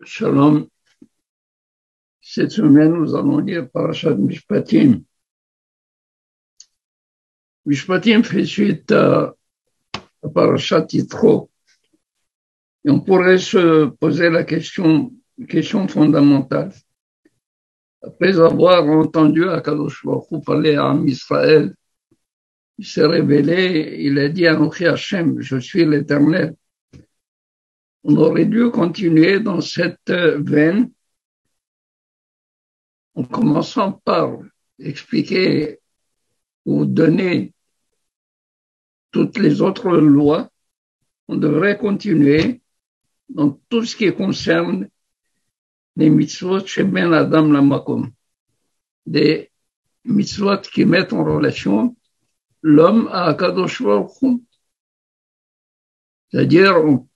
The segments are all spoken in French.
Shalom. Cette semaine, nous allons lire Parashat Mishpatim. Mishpatim fait suite à Parashat Yitro. Et on pourrait se poser la question fondamentale. Après avoir entendu Akadosh Baruch Hu parler à Israël, il s'est révélé, il a dit Anochi Hashem, je suis l'Éternel. On aurait dû continuer dans cette veine en commençant par expliquer ou donner toutes les autres lois. On devrait continuer dans tout ce qui concerne les mitzvot chez Ben Adam Lamakom, des mitzvot qui mettent en relation l'homme à Akadosh Baruch Hu. C'est-à-dire, on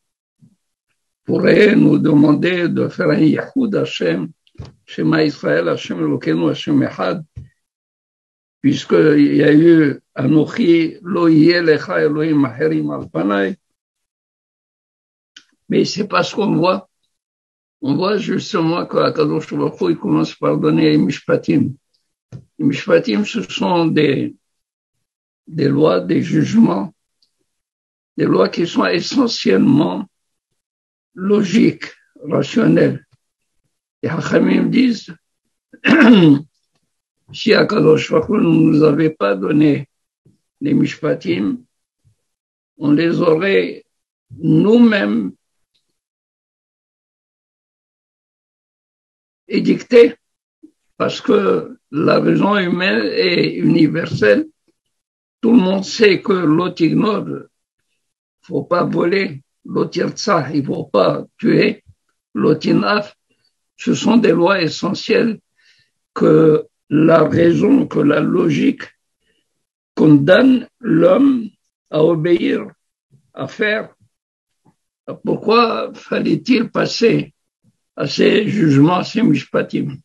pourrait nous demander de faire un Yichud Hashem, Shema Israël, Hashem Elokeinu, Hashem Echad, puisqu'il y a eu Anochi, Lo Yeh Lecha Elohim Acherim Al Panay. Mais c'est pas ce qu'on voit. On voit justement qu'Akadosh Baruch Hu, il commence par donner les Mishpatim. Les Mishpatim, ce sont des lois, des jugements, des lois qui sont essentiellement logiques, rationnelles. Les Hachamim disent, si Akadosh Baruch Hu ne nous avait pas donné les Mishpatim, on les aurait nous-mêmes édictés, parce que la raison humaine est universelle. Tout le monde sait que l'otignod, il ne faut pas voler, l'otirtsa, il ne faut pas tuer, l'otinaf, ce sont des lois essentielles que la raison, que la logique condamne l'homme à obéir, à faire. Pourquoi fallait-il passer à ces jugements, à ces mishpatim?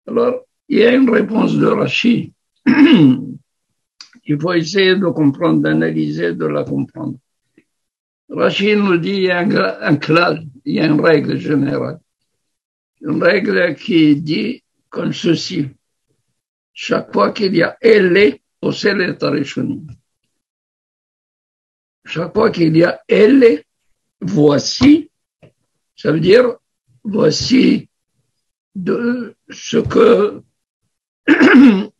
Alors, il y a une réponse de Rashi. Il faut essayer de comprendre, d'analyser, de la comprendre. Rashi nous dit, il y a un klal, il y a une règle générale. Une règle qui dit comme ceci. Chaque fois qu'il y a elle, possède les tarishonim. Chaque fois qu'il y a elle, voici, ça veut dire voici de ce que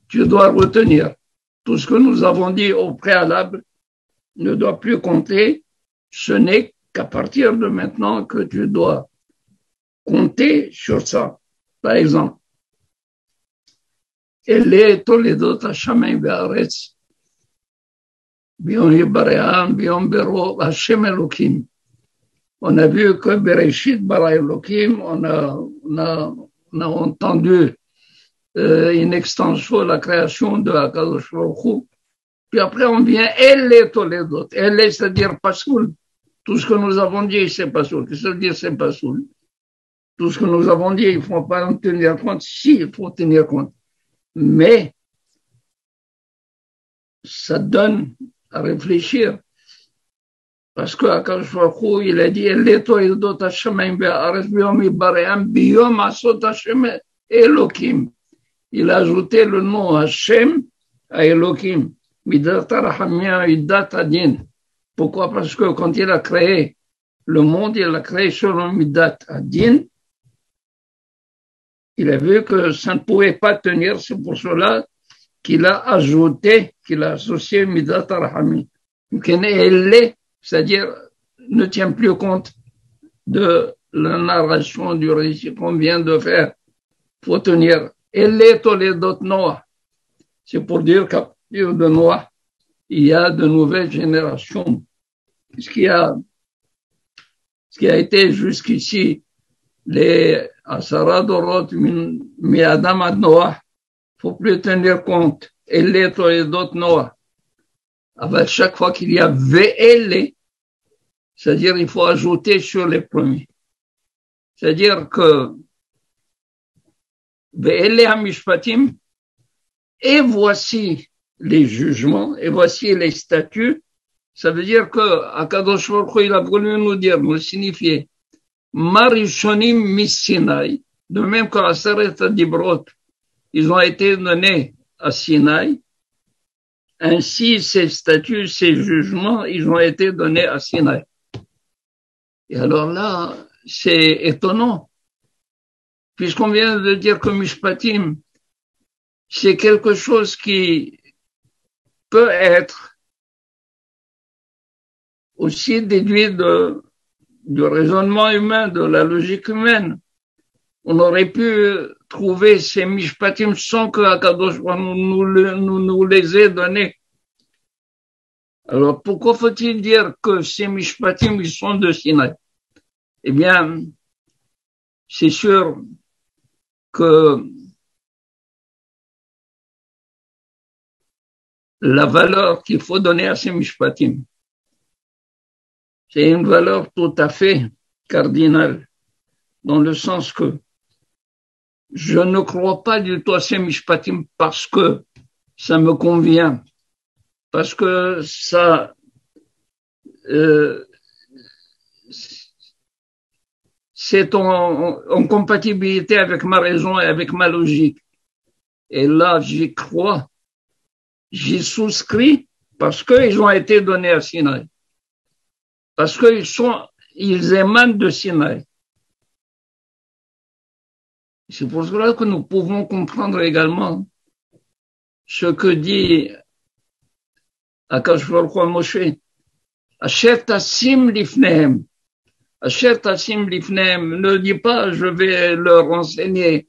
tu dois retenir. Tout ce que nous avons dit au préalable ne doit plus compter. Ce n'est qu'à partir de maintenant que tu dois compter sur ça. Par exemple, Ele Toledot Hashamayim Be'aretz Biom Yibaream Biom Bero Hashem Elokim. On a vu que Bereshit Bara Elokim, on a entendu une extension de la création de Akadosh Baruch Hu. Puis après on vient Ele Toledot. Ele, c'est-à-dire Pasoul. Tout ce que nous avons dit, c'est Pasoul. Qu'est-ce que ça veut dire, c'est Pasoul? Tout ce que nous avons dit, il ne faut pas en tenir compte. Si, il faut tenir compte. Mais, ça donne à réfléchir. Parce que Akadosh Baruch Hu, il a dit, il a ajouté le nom Hashem à Elohim. Pourquoi? Parce que quand il a créé le monde, il l'a créé selon Midat Adin. Il a vu que ça ne pouvait pas tenir, c'est pour cela qu'il a ajouté, qu'il a associé Midat Arhami. C'est-à-dire, ne tient plus compte de la narration du récit qu'on vient de faire. Il faut tenir. Noah. C'est pour dire qu'à partir de Noah, il y a de nouvelles générations. Ce qui a été jusqu'ici, les Asara Dorot, mi Adam ad Noah, faut plus tenir compte. Elle Toledot Noah. Avec chaque fois qu'il y a VL, c'est-à-dire il faut ajouter sur les premiers. C'est-à-dire que VL Hamishpatim, et voici les jugements, et voici les statuts. Ça veut dire que Akadosh Baruch Hu, il a voulu nous dire, nous signifier, Marishonim Misinaï, de même que la Aseret Dibrot, ils ont été donnés à Sinaï, ainsi ces statuts, ces jugements, ils ont été donnés à Sinaï. Et alors là, c'est étonnant, puisqu'on vient de dire que Mishpatim, c'est quelque chose qui peut être aussi déduit du raisonnement humain, de la logique humaine. On aurait pu trouver ces Mishpatim sans que Akadosh nous les ait donnés. Alors, pourquoi faut-il dire que ces Mishpatim, ils sont de Sinaï? Eh bien, c'est sûr que la valeur qu'il faut donner à ces Mishpatim, c'est une valeur tout à fait cardinale, dans le sens que je ne crois pas du tout à ces Mishpatim parce que ça me convient, parce que ça c'est en compatibilité avec ma raison et avec ma logique. Et là, j'y crois, j'y souscris parce qu'ils ont été donnés à Sinaï. Parce ils émanent de Sinaï. C'est pour cela que nous pouvons comprendre également ce que dit Akadosh Baruch Hu à Moshe. Asher tasim lifnehem. Asher tasim lifnehem. Ne dis pas, je vais leur enseigner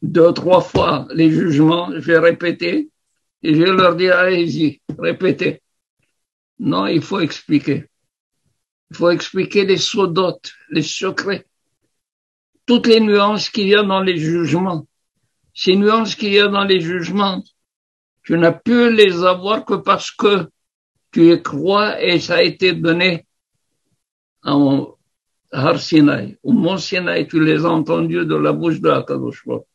2-3 fois les jugements, je vais répéter, et je vais leur dire, allez-y, répétez. Non, il faut expliquer. Il faut expliquer les sodotes, les secrets, toutes les nuances qu'il y a dans les jugements. Ces nuances qu'il y a dans les jugements, tu n'as pu les avoir que parce que tu y crois et ça a été donné en Har Sinaï, au Mont Sinaï, tu les as entendus de la bouche de Akadosh Baruch Hu.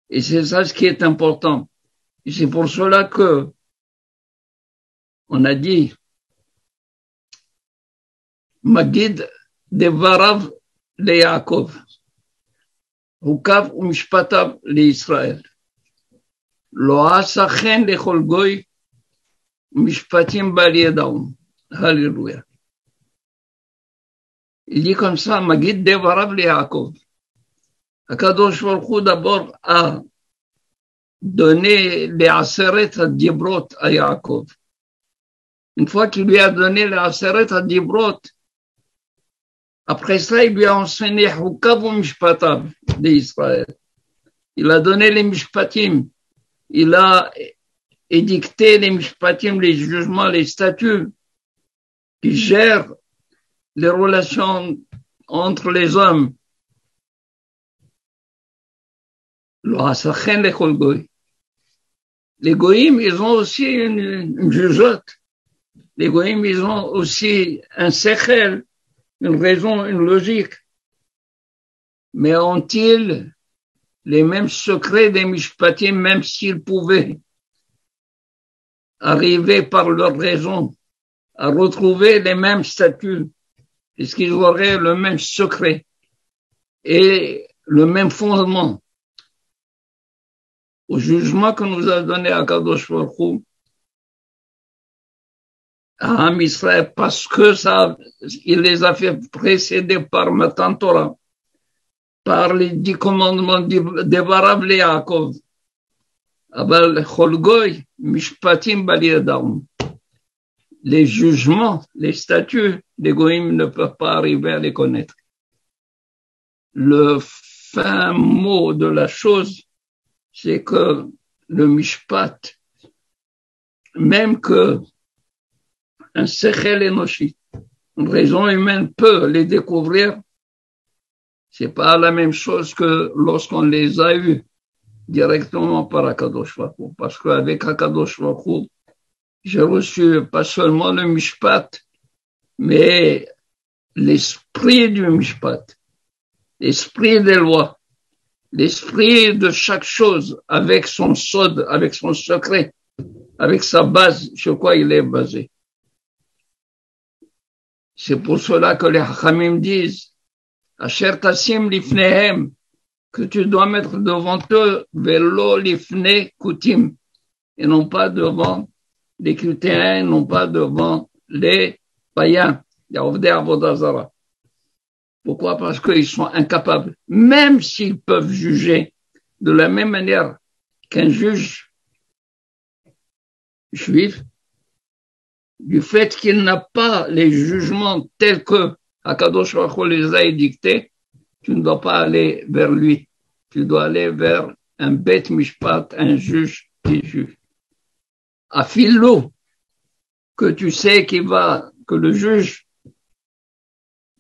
Et c'est ça ce qui est important. Et c'est pour cela que on a dit Magid devarav le Yaakov, Hukav umishpatav le Israël. Lo asachen lechol goy mishpatim bal yedaum. Alléluia. Il dit comme ça, Magid devarav le Yaakov. Akadosh Baruch Hu d'abord a donné les Aseret Dibrot à Yaakov. Une fois qu'il lui a donné les Aseret Dibrot, après ça, il lui a enseigné Hukav Mishpatav d'Israël. Il a donné les Mishpatim. Il a édicté les Mishpatim, les jugements, les statuts qui gèrent les relations entre les hommes. Les goïms, ils ont aussi une jugeote. Les goïms, ils ont aussi un sechel, une raison, une logique. Mais ont-ils les mêmes secrets des mishpatim, même s'ils pouvaient arriver par leur raison à retrouver les mêmes statuts, est-ce qu'ils auraient le même secret et le même fondement au jugement que nous a donné Akadosh Baruch Hu à Am Israël, parce que il les a fait précéder par Matan Torah, par les 10 commandements devarav le Yaakov. Aval chol goy mishpatim bal yedaum. Les jugements, les statuts des goïms ne peuvent pas arriver à les connaître. Le fin mot de la chose, c'est que le mishpat, même que un sechel enoshi, une raison humaine peut les découvrir, c'est pas la même chose que lorsqu'on les a eus directement par Akadosh Baruch Hu. Parce qu'avec Akadosh Baruch Hu, j'ai reçu pas seulement le mishpat, mais l'esprit du mishpat, l'esprit des lois, l'esprit de chaque chose avec son sod, avec son secret, avec sa base, sur quoi il est basé. C'est pour cela que les Hachamim disent, Asher Tassim Lifnehem, que tu dois mettre devant eux, Velo Lifne Kutim, et non pas devant les chrétiens, non pas devant les païens, les Ovdei Avodah Zara. Pourquoi? Parce qu'ils sont incapables, même s'ils peuvent juger de la même manière qu'un juge juif, du fait qu'il n'a pas les jugements tels que Akadosh Baruch Hu les a édictés, tu ne dois pas aller vers lui. Tu dois aller vers un Bet Mishpat, un juge qui juge. Afilo, que tu sais que le juge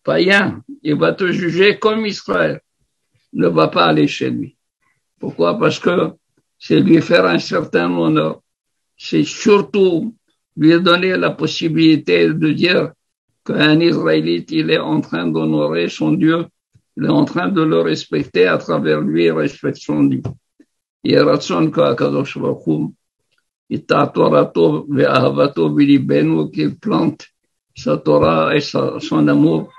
païen, il va te juger comme Israël, ne va pas aller chez lui. Pourquoi? Parce que c'est lui faire un certain honneur. C'est surtout lui donner la possibilité de dire qu'un Israélite, il est en train d'honorer son Dieu, il est en train de le respecter à travers lui, il respecte son Dieu. Il y a raison qu'Akadosh Baruch Hu, Ita Torato ve'ahavato bilibenu, qu'il plante sa Torah et son amour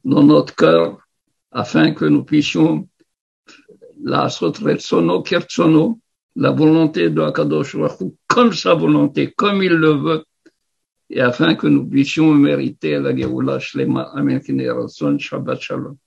dans notre cœur, afin que nous puissions la sotretsono kertsono, la volonté de Akadosh Baruch Hu, comme sa volonté, comme il le veut, et afin que nous puissions mériter la Géoula Shlema. Amen. Shabbat Shalom.